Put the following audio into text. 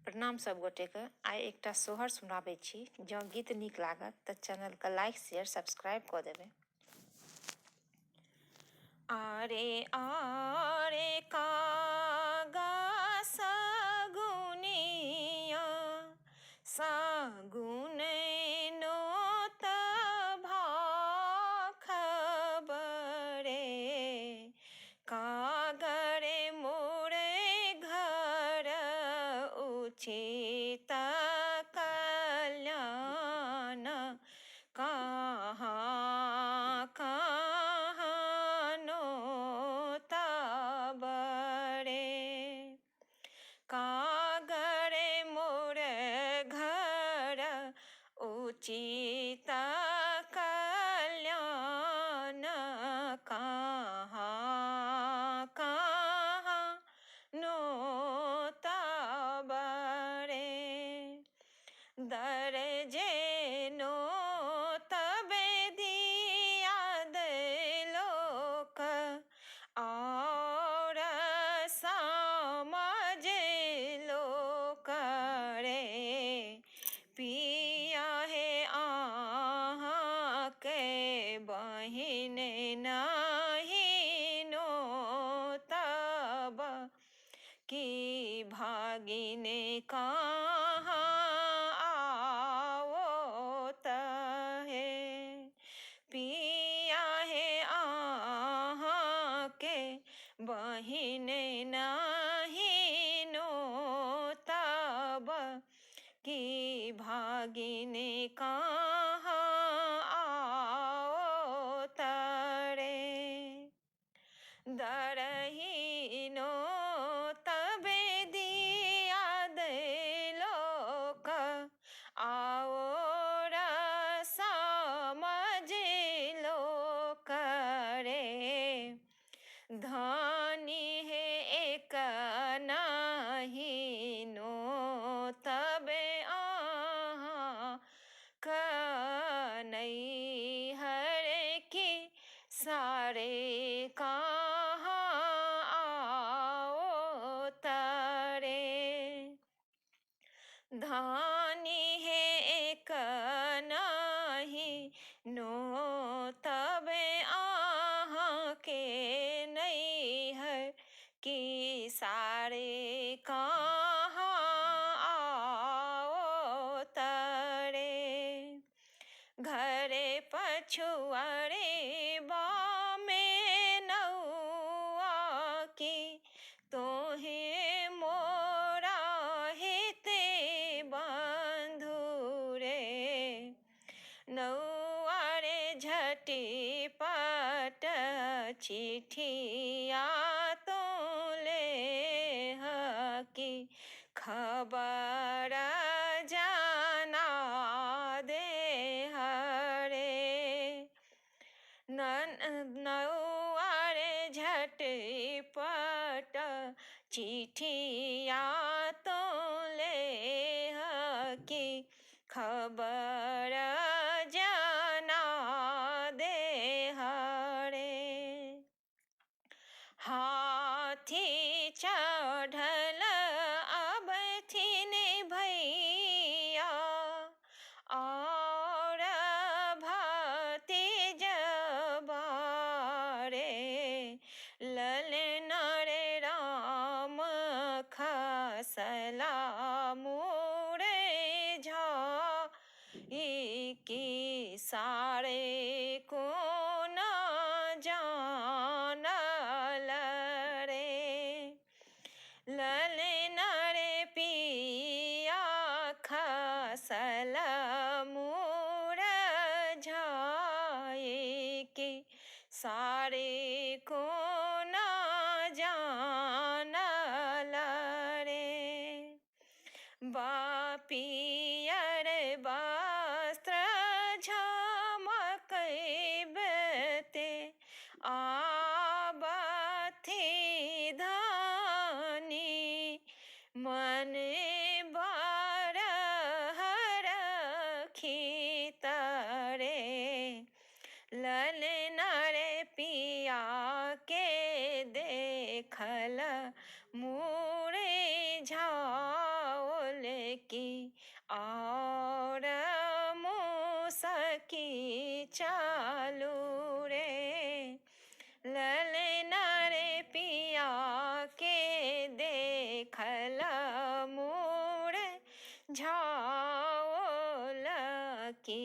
प्रणाम सब गोटे के। आइ एकटा सोहर सुनाबै छी। जँ गीत नीक लागत तऽ चैनल के लाइक शेयर सब्सक्राइब कऽ देबै। आरे आरे कागा सगुनिया सगुन नोत भाखबरे कागरे मोरे घर उचित कल्याण कहाँ कहाँ नोत बरे कागरे मोरे घर उचित कल्याण कहाँ कहाँ नोत बरे दरजे नोत बेदिया देलोक और समझ लोक रे पिया हे अहाँ के बहिन नहीं नोतब की भागिन कहाँ आवत है पिया हे अहाँ के बहिन नहीं नोतब की भागिन कहाँ आवत रे दरही नोत बेदिया देलोक और समझ लोक रे धनी है एक नहीं नोतबे अहाँ कनई हरे की सारे कहाँ आओ तारे धानी है एक नहीं नोतबे अहाँ के नहीं है कि सारे कहाँ आओ तारे घरे पछुआरे बामे नौआ की तोहे मोरा हेते बंधु रे नौआरे झटी पट चिठिया तो ले हकी खबर जाना दे हरे नौआरे झटपट चिठिया तो ले हकी खबर जाना दे हरे हाथी चढ़ल अब थिन भैया और भतीज बारे ललन रे राम खसला मोरे झा की सारे को न जानल रे ललन रे पिया खसल मोर झाए के सारे को न जानल रे बापियर वस्त्र झमकैबते आबथि धानी मन बार हरखी तरे ललन रे पिया के देखल मोरे झाओल और मुसकी चालू रे ललना रे पिया के देखल मुड़ झाओल की